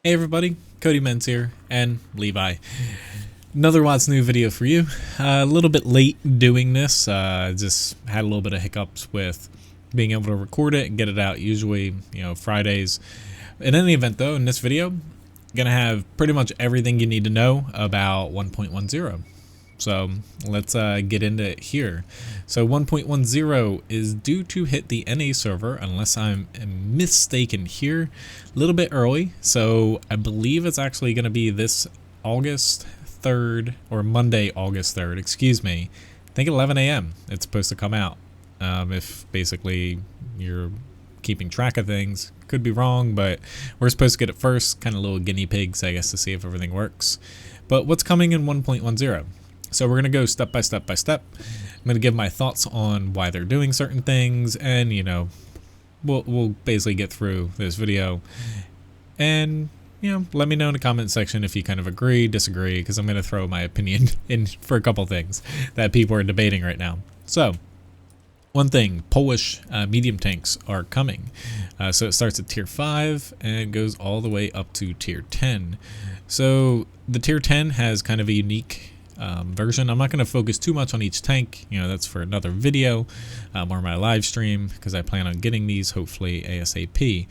Hey everybody, Cody Menz here, and Levi. Another WoT's new video for you. A little bit late doing this, just had a little bit of hiccups with being able to record it and get it out usually, Fridays. In any event though, in this video, gonna have pretty much everything you need to know about 1.10. So let's get into it here. So 1.10 is due to hit the NA server, unless I'm mistaken here, a little bit early. So I believe it's actually going to be this August 3rd, or Monday, August 3rd, excuse me. I think 11 a.m. it's supposed to come out. If basically you're keeping track of things. Could be wrong, but we're supposed to get it first, kind of little guinea pigs, I guess, to see if everything works. But what's coming in 1.10? So we're going to go step by step by step. I'm going to give my thoughts on why they're doing certain things, and we'll basically get through this video. And let me know in the comment section if you kind of agree, disagree, because I'm going to throw my opinion in for a couple things that people are debating right now. So one thing, Polish medium tanks are coming. So it starts at tier 5 and goes all the way up to tier 10. So the tier 10 has kind of a unique version. I'm not going to focus too much on each tank. That's for another video or my live stream, because I plan on getting these hopefully ASAP.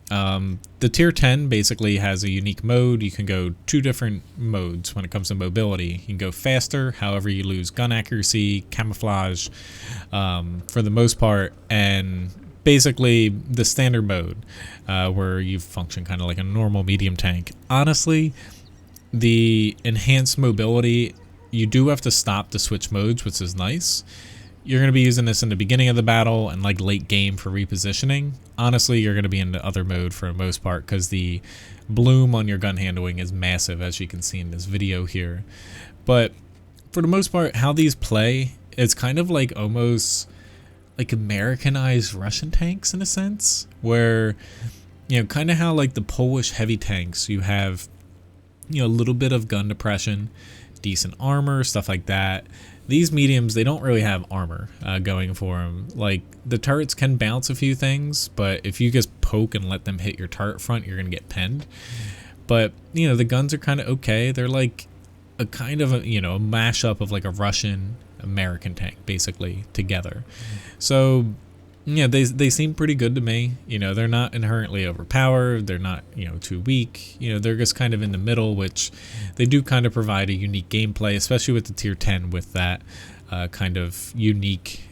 The tier 10 basically has a unique mode. You can go two different modes when it comes to mobility. You can go faster, however you lose gun accuracy, camouflage for the most part, and basically the standard mode where you function kind of like a normal medium tank. Honestly, the enhanced mobility, you do have to stop to switch modes, which is nice. You're going to be using this in the beginning of the battle and like late game for repositioning. Honestly, you're going to be in the other mode for the most part, because the bloom on your gun handling is massive, as you can see in this video here. But for the most part, how these play, it's kind of like almost like Americanized Russian tanks in a sense, where kind of how like the Polish heavy tanks, you have a little bit of gun depression, decent armor, stuff like that. These mediums, they don't really have armor going for them. Like, the turrets can bounce a few things, but if you just poke and let them hit your turret front, you're going to get pinned. But, the guns are kind of okay. They're like a kind of a mashup of like a Russian American tank, basically, together. So they seem pretty good to me. They're not inherently overpowered. They're not, too weak. They're just kind of in the middle, which they do kind of provide a unique gameplay, especially with the tier 10, with that kind of unique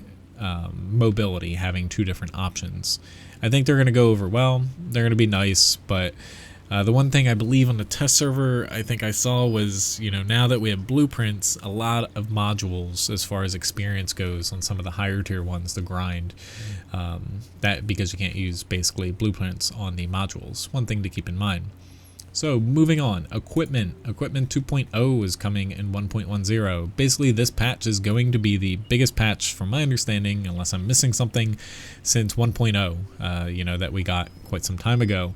mobility, having two different options. I think they're going to go over well. They're going to be nice, but the one thing I believe on the test server I think I saw was, now that we have blueprints, a lot of modules as far as experience goes on some of the higher tier ones, the grind, that because you can't use basically blueprints on the modules. One thing to keep in mind. So moving on, equipment 2.0 is coming in 1.10. Basically, this patch is going to be the biggest patch from my understanding, unless I'm missing something, since 1.0, that we got quite some time ago.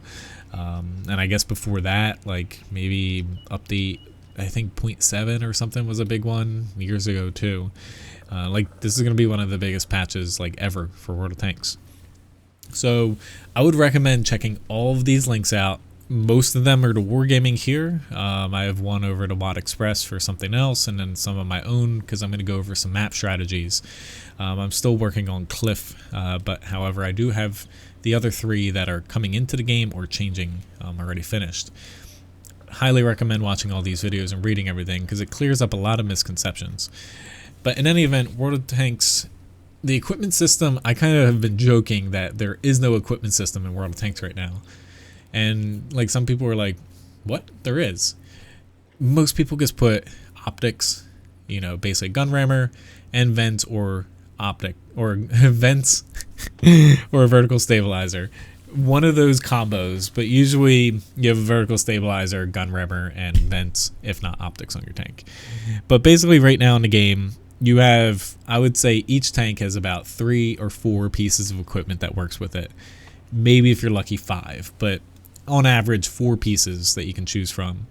And I guess before that, like maybe update, I think 0.7 or something was a big one years ago too. Like, this is going to be one of the biggest patches like ever for World of Tanks. So I would recommend checking all of these links out. Most of them are to Wargaming here. I have one over to WoT Express for something else, and then some of my own, because I'm going to go over some map strategies. I'm still working on Cliff, but however, I do have the other three that are coming into the game or changing already finished. Highly recommend watching all these videos and reading everything, because it clears up a lot of misconceptions. But in any event, World of Tanks, the equipment system, I kind of have been joking that there is no equipment system in World of Tanks right now. And like, some people are like, what? There is. Most people just put optics, basically gun rammer, and vents or optic, or vents or a vertical stabilizer. One of those combos, but usually you have a vertical stabilizer, gun rammer, and vents, if not optics, on your tank. But basically right now in the game, you have, I would say each tank has about 3 or 4 pieces of equipment that works with it. Maybe if you're lucky 5, but on average 4 pieces that you can choose from.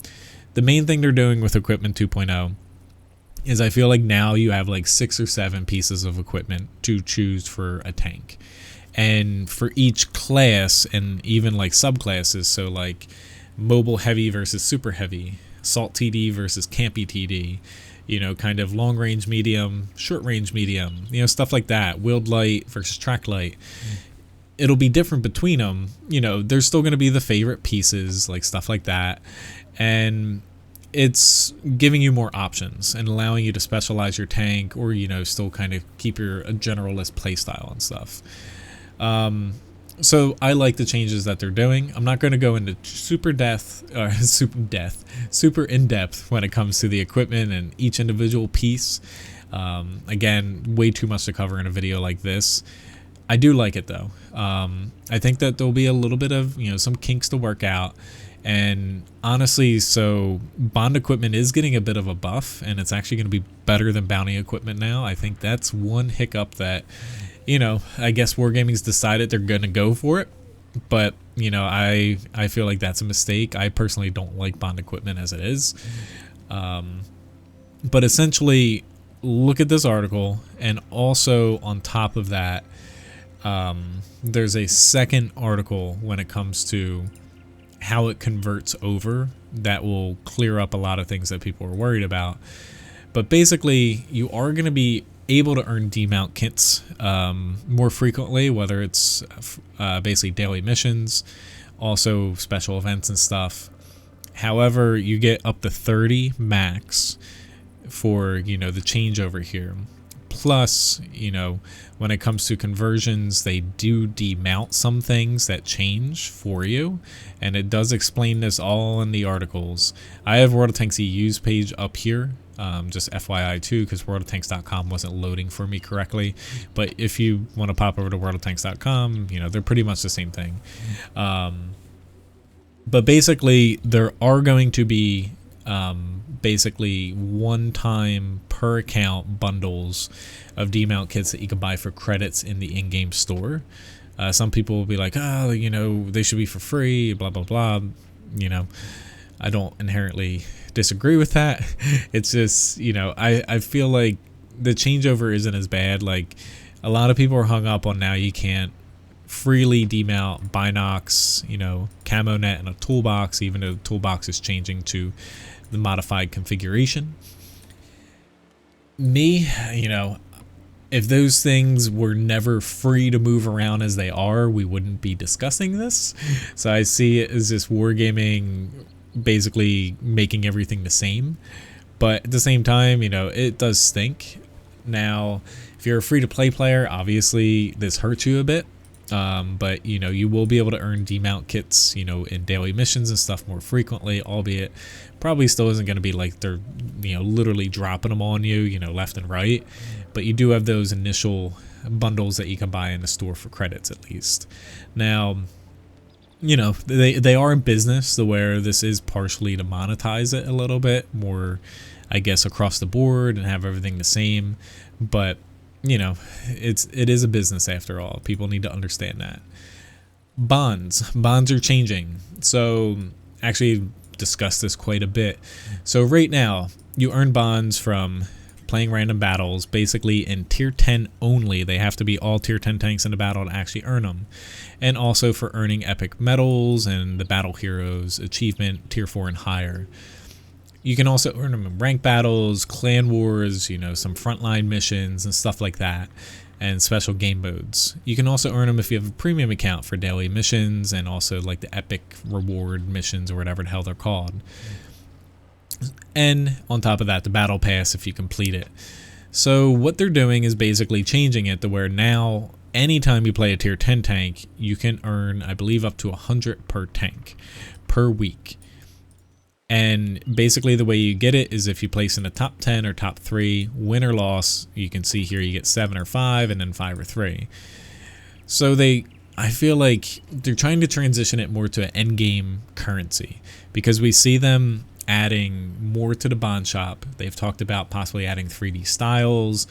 The main thing they're doing with equipment 2.0 is I feel like now you have like 6 or 7 pieces of equipment to choose for a tank. And for each class, and even like subclasses, so like mobile heavy versus super heavy, assault TD versus campy TD, you know, kind of long range medium, short range medium, you know, stuff like that, wheeled light versus track light. It'll be different between them. You know, there's still going to be the favorite pieces, like stuff like that. And it's giving you more options and allowing you to specialize your tank, or, you know, still kind of keep your generalist playstyle and stuff. So I like the changes that they're doing. I'm not going to go into super in depth when it comes to the equipment and each individual piece. Again, way too much to cover in a video like this. I do like it though. I think that there'll be a little bit of, you know, some kinks to work out. And honestly, so bond equipment is getting a bit of a buff, and it's actually going to be better than bounty equipment now. I think that's one hiccup that, you know, I guess Wargaming's decided they're going to go for it. But, you know, I feel like that's a mistake. I personally don't like bond equipment as it is. But essentially, look at this article, and also on top of that, there's a second article when it comes to how it converts over that will clear up a lot of things that people are worried about. But basically, you are going to be able to earn demount kits more frequently, whether it's basically daily missions, also special events and stuff. However, you get up to 30 max for, you know, the changeover here. Plus, you know, when it comes to conversions, they do demount some things that change for you, and it does explain this all in the articles. I have World of Tanks EU's page up here, just FYI too, because worldoftanks.com wasn't loading for me correctly. But if you want to pop over to worldoftanks.com, you know, they're pretty much the same thing. But basically, there are going to be basically one-time per account bundles of demount kits that you can buy for credits in the in-game store. Some people will be like, oh, you know, they should be for free, blah blah blah. You know, I don't inherently disagree with that. It's just, you know, I feel like the changeover isn't as bad. Like, a lot of people are hung up on now you can't freely demount binocs, you know, camo net and a toolbox, even though the toolbox is changing to the modified configuration. Me, you know, if those things were never free to move around as they are, we wouldn't be discussing this. So I see it as just wargaming basically making everything the same. But at the same time, you know, it does stink. Now, if you're a free-to-play player, obviously this hurts you a bit. But, you know, you will be able to earn demount kits, you know, in daily missions and stuff more frequently, albeit probably still isn't going to be like they're, you know, literally dropping them on you, you know, left and right. But you do have those initial bundles that you can buy in the store for credits at least. Now, you know, they are in business to where this is partially to monetize it a little bit more, I guess, across the board and have everything the same. But, you know, it is a business after all. People need to understand that. Bonds are changing. So actually discussed this quite a bit. So right now you earn bonds from playing random battles, basically in tier 10 only. They have to be all tier 10 tanks in the battle to actually earn them. And also for earning epic medals and the battle heroes achievement tier 4 and higher. You can also earn them in rank battles, clan wars, you know, some frontline missions and stuff like that, and special game modes. You can also earn them if you have a premium account for daily missions and also like the epic reward missions or whatever the hell they're called. And on top of that, the battle pass if you complete it. So what they're doing is basically changing it to where now anytime you play a tier 10 tank, you can earn, I believe, up to 100 per tank per week. And basically the way you get it is if you place in the top 10 or top 3, win or loss, you can see here you get 7 or 5 and then 5 or 3. So I feel like they're trying to transition it more to an endgame currency because we see them adding more to the bond shop. They've talked about possibly adding 3D styles,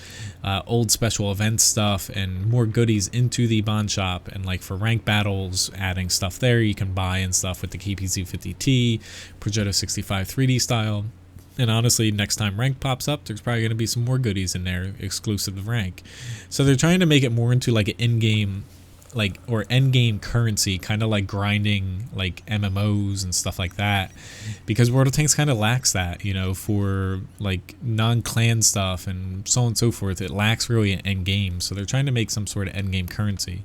old special event stuff, and more goodies into the bond shop. And like for rank battles, adding stuff there you can buy and stuff with the KPZ-50T, Prokaryota 65 3D style. And honestly, next time rank pops up, there's probably going to be some more goodies in there exclusive to rank. So they're trying to make it more into like an in-game like, or end game currency, kind of like grinding like MMOs and stuff like that, because World of Tanks kind of lacks that, you know, for like non-clan stuff and so on and so forth. It lacks really an end game, so they're trying to make some sort of end game currency,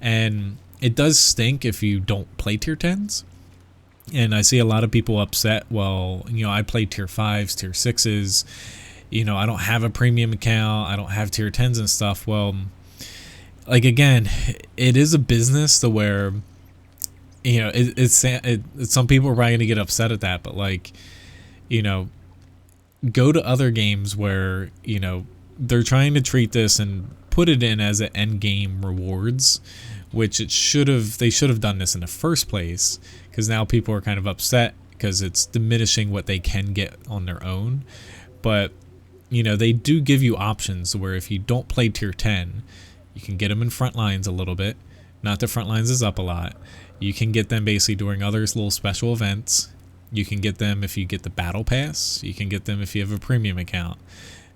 and it does stink if you don't play tier 10s. And I see a lot of people upset. Well, you know, I play tier 5s, tier 6s. You know, I don't have a premium account. I don't have tier 10s and stuff. Well, like, again, it is a business to where, you know, it's some people are probably going to get upset at that. But, like, you know, go to other games where, you know, they're trying to treat this and put it in as an end game rewards, which they should have done this in the first place, because now people are kind of upset because it's diminishing what they can get on their own. But, you know, they do give you options where if you don't play tier 10, you can get them in front lines a little bit. Not that front lines is up a lot. You can get them basically during other little special events. You can get them if you get the battle pass. You can get them if you have a premium account.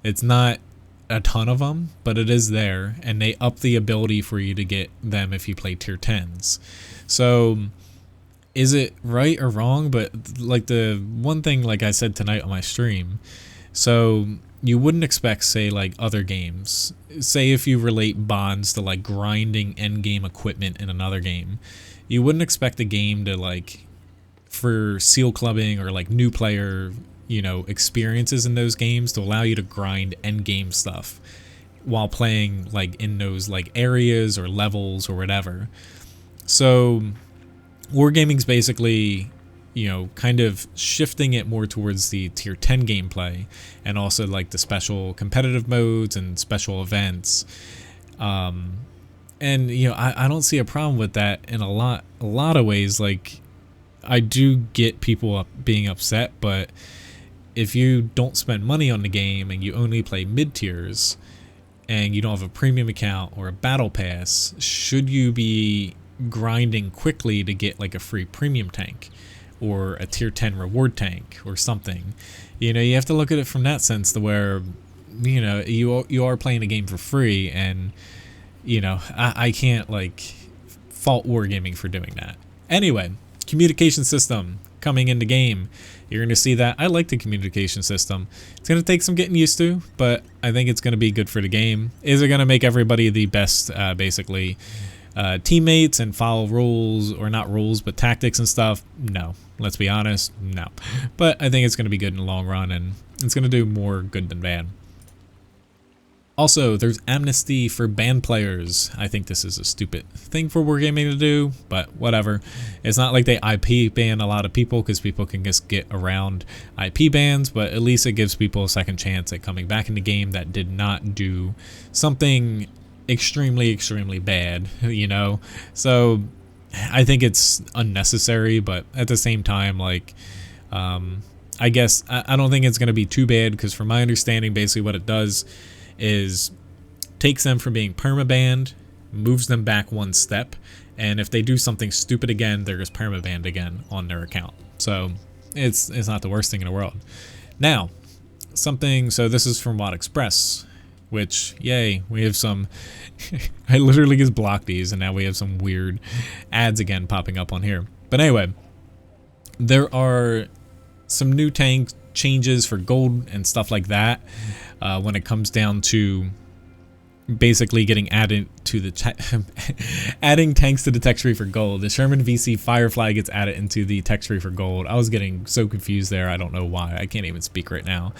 It's not a ton of them, but it is there, and they up the ability for you to get them if you play tier 10s. So is it right or wrong? But like, the one thing, like I said tonight on my stream, so you wouldn't expect, say, like other games, say if you relate bonds to like grinding end game equipment in another game, you wouldn't expect a game to, like, for seal clubbing or like new player, you know, experiences in those games, to allow you to grind end game stuff while playing like in those like areas or levels or whatever. So wargaming's basically, you know, kind of shifting it more towards the tier 10 gameplay, and also like the special competitive modes and special events. And, you know, I don't see a problem with that in a lot of ways. Like, I do get people being upset, but if you don't spend money on the game and you only play mid tiers and you don't have a premium account or a battle pass, should you be grinding quickly to get like a free premium tank or a tier 10 reward tank or something? You know, you have to look at it from that sense, to where, you know, you are playing a game for free, and, you know, I can't like fault wargaming for doing that. Anyway, communication system coming into game. You're going to see that. I like the communication system. It's going to take some getting used to, but I think it's going to be good for the game. Is it going to make everybody the best, basically, teammates and follow rules, or not rules, but tactics and stuff? No. Let's be honest, no. But I think it's going to be good in the long run, and it's going to do more good than bad. Also, there's amnesty for banned players. I think this is a stupid thing for wargaming to do, but whatever. It's not like they IP ban a lot of people, because people can just get around IP bans, but at least it gives people a second chance at coming back in the game that did not do something extremely bad, you know? So I think it's unnecessary, but at the same time, like, I guess I don't think it's going to be too bad, because from my understanding, basically what it does is takes them from being permabanned, moves them back one step, and if they do something stupid again, they're just permabanned again on their account. So it's not the worst thing in the world. Now, something, so this is from WoT Express, which, yay, we have some, I literally just blocked these, and now we have some weird ads again popping up on here. But anyway, there are some new tank changes for gold and stuff like that, when it comes down to basically getting added to the adding tanks to the tech tree for gold. The Sherman VC Firefly gets added into the tech tree for gold. I was getting so confused there. I don't know why. I can't even speak right now.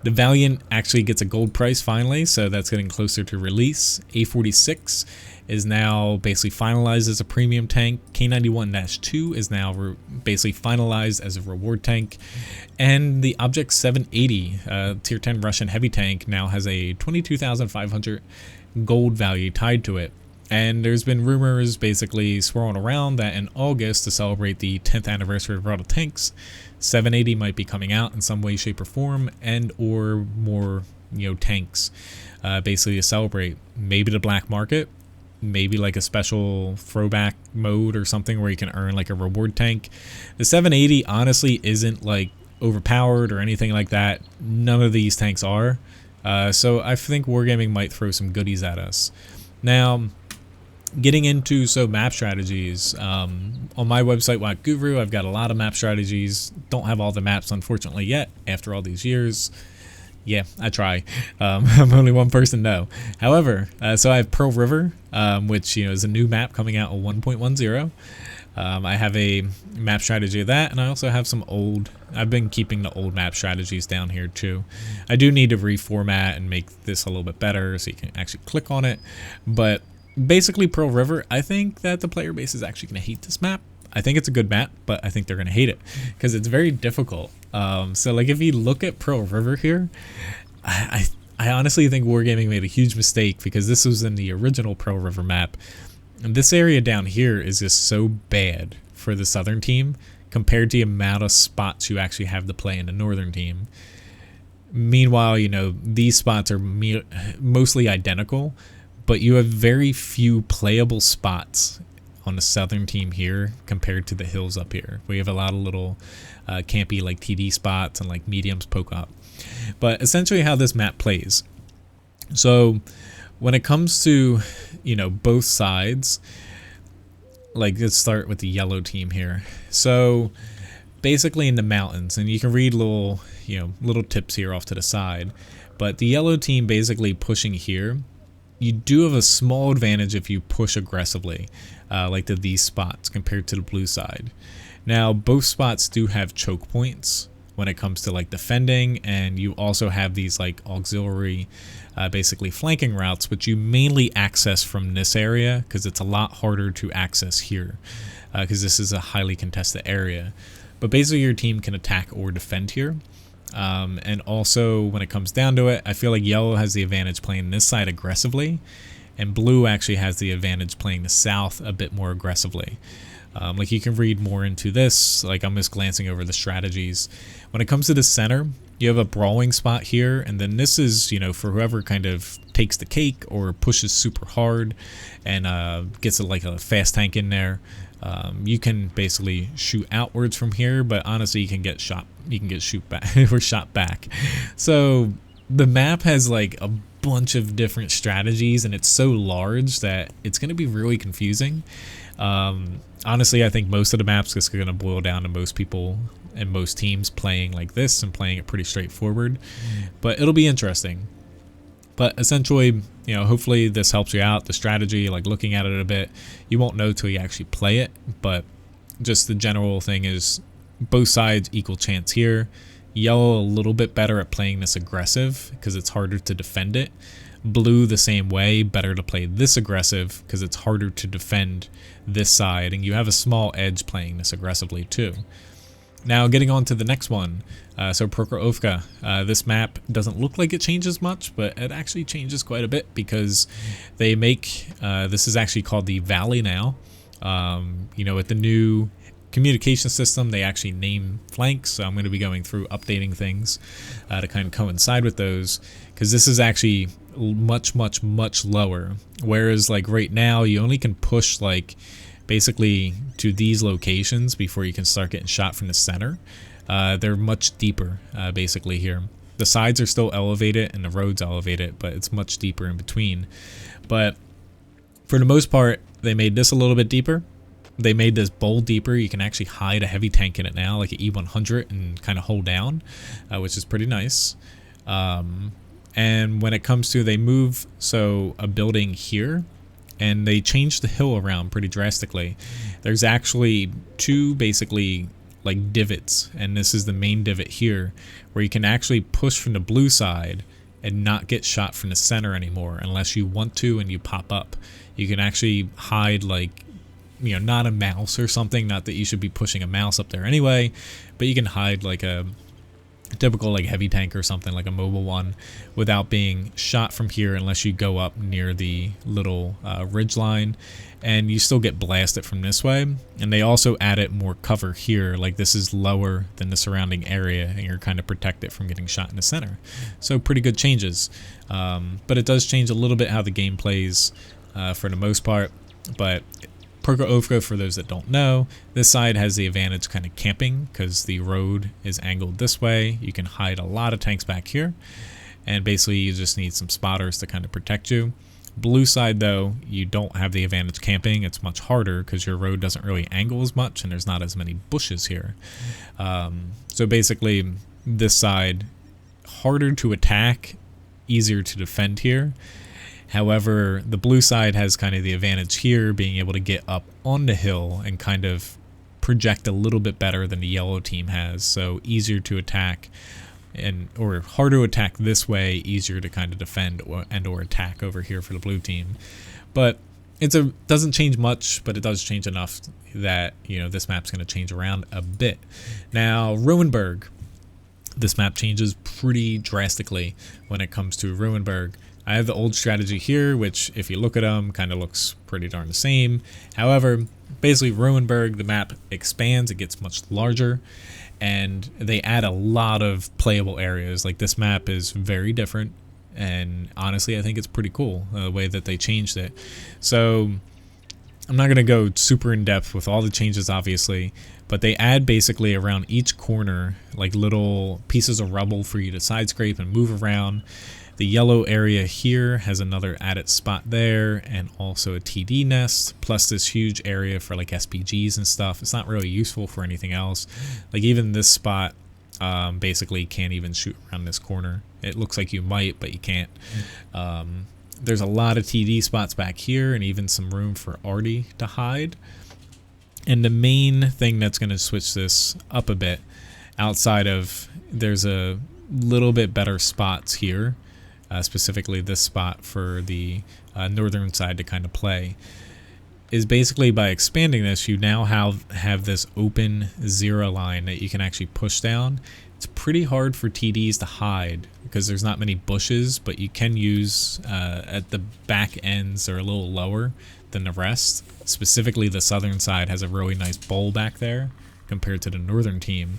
The Valiant actually gets a gold price finally, so that's getting closer to release. A46 is now basically finalized as a premium tank. K91-2 is now basically finalized as a reward tank. And the Object 780 tier 10 Russian heavy tank now has a 22,500 gold value tied to it. And there's been rumors basically swirling around that in August, to celebrate the 10th anniversary of World of Tanks, 780 might be coming out in some way, shape, or form, and or more, you know, tanks, basically to celebrate. Maybe the black market, maybe like a special throwback mode or something where you can earn like a reward tank. The 780 honestly isn't like overpowered or anything like that. None of these tanks are. So I think wargaming might throw some goodies at us. Now, getting into map strategies. On my website, WoT Guru, I've got a lot of map strategies. Don't have all the maps, unfortunately, yet after all these years. Yeah, I try. I'm only one person, no. However, so I have Pearl River, which is a new map coming out on 1.10. I have a map strategy of that, and I also have some old. I've been keeping the old map strategies down here too. I do need to reformat and make this a little bit better so you can actually click on it. But basically, Pearl River, I think that the player base is actually going to hate this map. I think it's a good map, but I think they're going to hate it because it's very difficult. So like if you look at Pearl River here, I honestly think Wargaming made a huge mistake because this was in the original Pearl River map. And this area down here is just so bad for the southern team compared to the amount of spots you actually have to play in the northern team. Meanwhile, these spots are mostly identical, but you have very few playable spots on the southern team here compared to the hills up here. We have a lot of little campy like TD spots and like mediums poke up. But essentially how this map plays. So when it comes to, both sides, like let's start with the yellow team here. So basically in the mountains, and you can read little tips here off to the side, but the yellow team basically pushing here, you do have a small advantage if you push aggressively, like to these spots compared to the blue side. Now, both spots do have choke points when it comes to like defending, and you also have these like auxiliary, basically flanking routes, which you mainly access from this area because it's a lot harder to access here because this is a highly contested area. But basically your team can attack or defend here. And also when it comes down to it, I feel like yellow has the advantage playing this side aggressively, and blue actually has the advantage playing the south a bit more aggressively. Like you can read more into this, like I'm just glancing over the strategies. When it comes to the center, you have a brawling spot here, and then this is, for whoever kind of takes the cake or pushes super hard and gets like a fast tank in there. You can basically shoot outwards from here, but honestly you can get shot. You can get shoot back or shot back. So the map has like a bunch of different strategies, and it's so large that it's going to be really confusing. Honestly, I think most of the maps is going to boil down to most people and most teams playing like this and playing it pretty straightforward, but it'll be interesting. But essentially, hopefully this helps you out. The strategy, like looking at it a bit, you won't know till you actually play it, but just the general thing is both sides equal chance here. Yellow a little bit better at playing this aggressive because it's harder to defend it. Blue the same way, better to play this aggressive because it's harder to defend this side, and you have a small edge playing this aggressively too. Now getting on to the next one, so Prokaryota. This map doesn't look like it changes much, but it actually changes quite a bit because they make, this is actually called the Valley now. With the new communication system, they actually name flanks, so I'm going to be going through updating things to kind of coincide with those, because this is actually much lower, whereas like right now you only can push like basically to these locations before you can start getting shot from the center. They're much deeper basically here. The sides are still elevated and the roads elevated, but it's much deeper in between. But for the most part, they made this a little bit deeper. They made this bowl deeper. You can actually hide a heavy tank in it now, like an E100, and kind of hold down, which is pretty nice. And when it comes to, they move a building here, and they change the hill around pretty drastically. There's actually two basically like divots, and this is the main divot here, where you can actually push from the blue side and not get shot from the center anymore unless you want to and you pop up. You can actually hide like, not a mouse or something, not that you should be pushing a mouse up there anyway, but you can hide like a typical like heavy tank or something, like a mobile one, without being shot from here unless you go up near the little ridge line, and you still get blasted from this way. And they also added more cover here, like this is lower than the surrounding area and you're kind of protected from getting shot in the center. So pretty good changes, but it does change a little bit how the game plays for the most part. But Prokaryota, for those that don't know, this side has the advantage kind of camping because the road is angled this way. You can hide a lot of tanks back here, and basically you just need some spotters to kind of protect you. Blue side, though, you don't have the advantage camping. It's much harder because your road doesn't really angle as much and there's not as many bushes here. So basically, this side, harder to attack, easier to defend here. However, the blue side has kind of the advantage here, being able to get up on the hill and kind of project a little bit better than the yellow team has. So easier to attack, or harder to attack this way, easier to kind of defend or attack over here for the blue team. But doesn't change much, but it does change enough that, you know, this map's going to change around a bit. Now, Ruinberg. This map changes pretty drastically when it comes to Ruinberg. I have the old strategy here, which, if you look at them, kind of looks pretty darn the same. However, basically Ruinberg, the map expands, it gets much larger, and they add a lot of playable areas. Like, this map is very different, and honestly, I think it's pretty cool, the way that they changed it. So, I'm not going to go super in depth with all the changes, obviously, but they add basically around each corner like little pieces of rubble for you to side scrape and move around. The yellow area here has another added spot there, and also a TD nest, plus this huge area for like SPGs and stuff. It's not really useful for anything else. Like, even this spot basically can't even shoot around this corner. It looks like you might, but you can't. There's a lot of TD spots back here, and even some room for Artie to hide. And the main thing that's going to switch this up a bit, outside of there's a little bit better spots here, specifically this spot for the northern side to kind of play, is basically by expanding this, you now have this open zero line that you can actually push down. It's pretty hard for TDs to hide because there's not many bushes, but you can use at the back ends are a little lower than the rest. Specifically, the southern side has a really nice bowl back there compared to the northern team,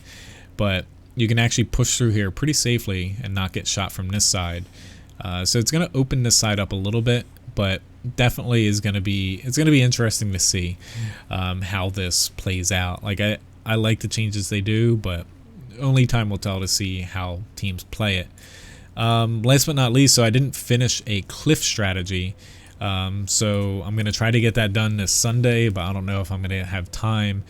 but you can actually push through here pretty safely and not get shot from this side. So it's going to open this side up a little bit, but definitely it's going to be interesting to see how this plays out. Like, I like the changes they do, but only time will tell to see how teams play it. Last but not least, so I didn't finish a cliff strategy. So I'm going to try to get that done this Sunday, but I don't know if I'm going to have time.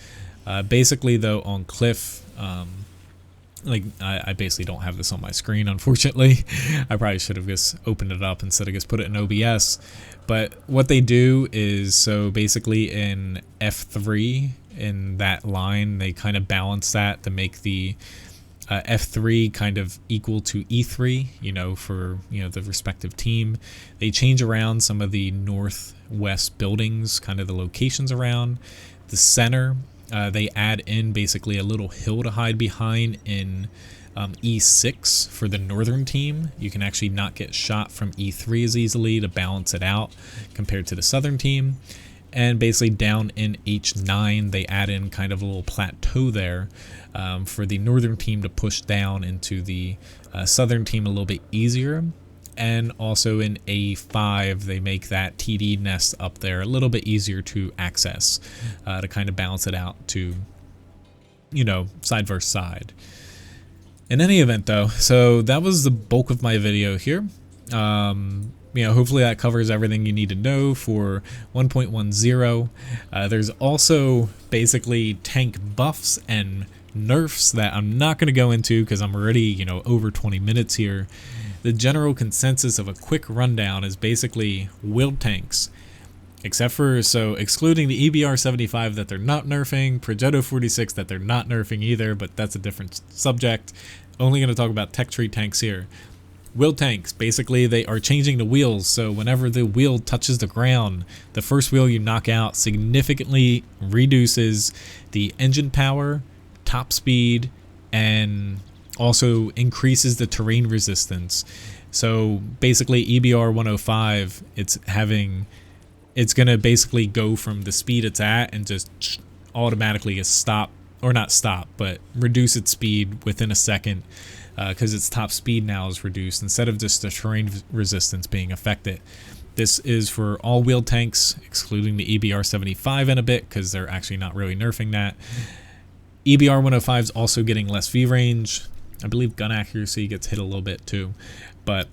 Basically, though, on cliff, I basically don't have this on my screen, unfortunately. I probably should have just opened it up instead of just put it in OBS. But what they do is, so basically in F3, in that line, they kind of balance that to make the F3 kind of equal to E3, you know, for, you know, the respective team. They change around some of the northwest buildings, kind of the locations around. The center, they add in basically a little hill to hide behind in E6 for the northern team. You can actually not get shot from E3 as easily to balance it out compared to the southern team. And basically down in H9, they add in kind of a little plateau there for the northern team to push down into the southern team a little bit easier. And also in A5, they make that TD nest up there a little bit easier to access to kind of balance it out to, you know, side versus side. In any event, though, so that was the bulk of my video here. You know, hopefully that covers everything you need to know for 1.10. There's also basically tank buffs and nerfs that I'm not going to go into because I'm already, you know, over 20 minutes here. The general consensus of a quick rundown is basically wheeled tanks, except for, so excluding the EBR-75 that they're not nerfing, Prokaryota 46 that they're not nerfing either, but that's a different subject. Only going to talk about tech tree tanks here. Wheeled tanks, basically they are changing the wheels, so whenever the wheel touches the ground, the first wheel you knock out significantly reduces the engine power, top speed, and also increases the terrain resistance. So basically EBR 105, it's gonna basically go from the speed it's at and just automatically stop, or not stop, but reduce its speed within a second, because its top speed now is reduced instead of just the terrain resistance being affected. This is for all wheeled tanks, excluding the EBR-75 in a bit, because they're actually not really nerfing that. EBR 105 is also getting less V range. I believe gun accuracy gets hit a little bit too, but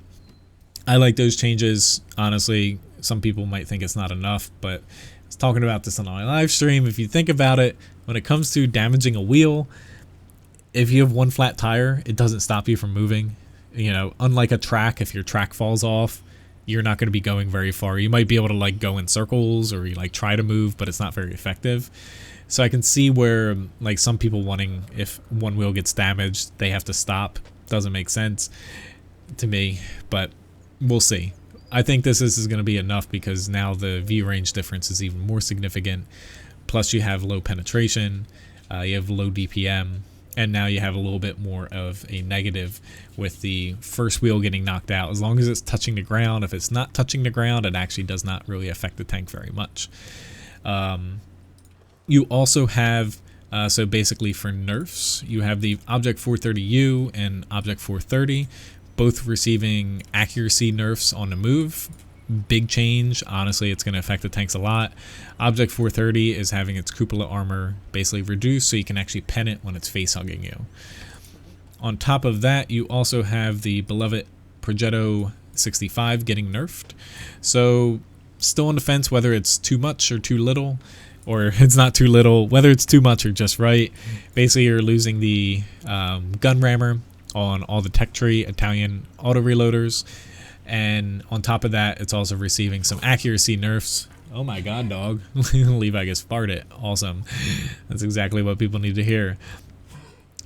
I like those changes, honestly. some people might think it's not enough, but I was talking about this on my live stream. If you think about it, when it comes to damaging a wheel, if you have one flat tire, it doesn't stop you from moving. You know, unlike a track, if your track falls off, you're not going to be going very far. You might be able to like go in circles or you like try to move, but it's not very effective. So I can see where like some people wanting, if one wheel gets damaged, they have to stop. Doesn't make sense to me, but we'll see. I think this is going to be enough because now the view range difference is even more significant. Plus you have low penetration, you have low DPM, and now you have a little bit more of a negative with the first wheel getting knocked out. As long as it's touching the ground, if it's not touching the ground, it actually does not really affect the tank very much. You also have, so basically for nerfs, you have the Object 430U and Object 430, both receiving accuracy nerfs on the move. Big change. Honestly, it's going to affect the tanks a lot. Object 430 is having its cupola armor basically reduced so you can actually pen it when it's face hugging you. On top of that, you also have the beloved Prokaryota 65 getting nerfed. So still on the fence whether it's too much or too little, or it's not too little, whether it's too much or just right. Basically, you're losing the gun rammer on all the tech tree Italian auto reloaders. And on top of that, it's also receiving some accuracy nerfs. Oh my god, dog. Levi gets farted. Awesome. That's exactly what people need to hear.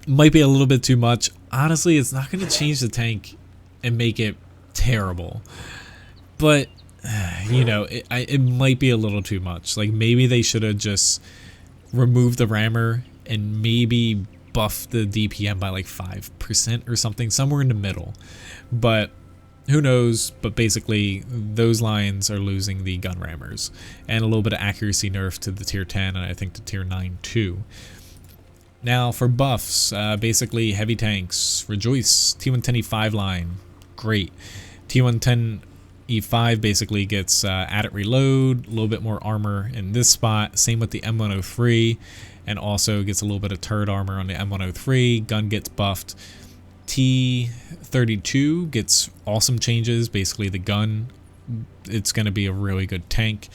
Might be a little bit too much. Honestly, it's not going to change the tank and make it terrible. But, you know, it might be a little too much. Like, maybe they should have just removed the rammer and maybe buffed the DPM by like 5% or something. Somewhere in the middle. But who knows, but basically those lines are losing the gun rammers and a little bit of accuracy nerf to the tier 10 and I think the tier 9 too. Now for buffs, basically heavy tanks, Rejoice, T110E5 line, great. T110E5 basically gets added reload, a little bit more armor in this spot, same with the M103, and also gets a little bit of turret armor on the M103, gun gets buffed. T32 gets awesome changes. Basically the gun, it's going to be a really good tank.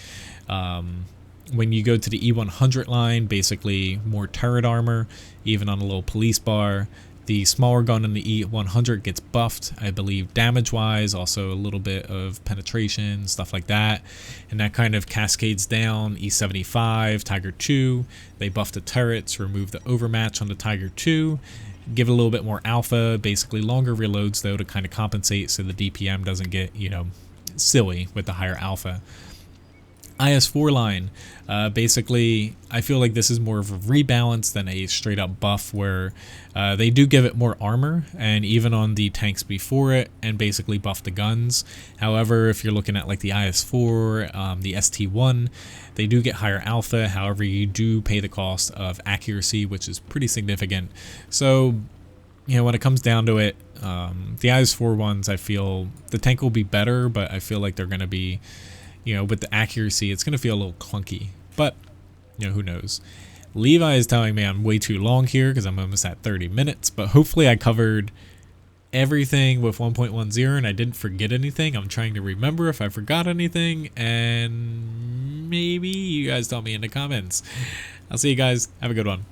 When you go to the E100 line, basically more turret armor, even on a little police bar. The smaller gun in the E100 gets buffed, I believe, damage-wise, also a little bit of penetration, stuff like that. And that kind of cascades down. E75, Tiger 2, they buff the turrets, remove the overmatch on the Tiger 2. Give it a little bit more alpha, basically longer reloads though to kind of compensate so the DPM doesn't get, you know, silly with the higher alpha. IS4 line, basically I feel like this is more of a rebalance than a straight up buff where they do give it more armor and even on the tanks before it and basically buff the guns. However, if you're looking at like the IS4, the ST1, they do get higher alpha. However, you do pay the cost of accuracy, which is pretty significant. So, you know, when it comes down to it, the IS4 ones, I feel the tank will be better, but I feel like they're going to be, you know, with the accuracy, it's going to feel a little clunky, but, you know, who knows. Levi is telling me I'm way too long here because I'm almost at 30 minutes, but hopefully I covered everything with 1.10 and I didn't forget anything. I'm trying to remember if I forgot anything, and maybe you guys tell me in the comments. I'll see you guys. Have a good one.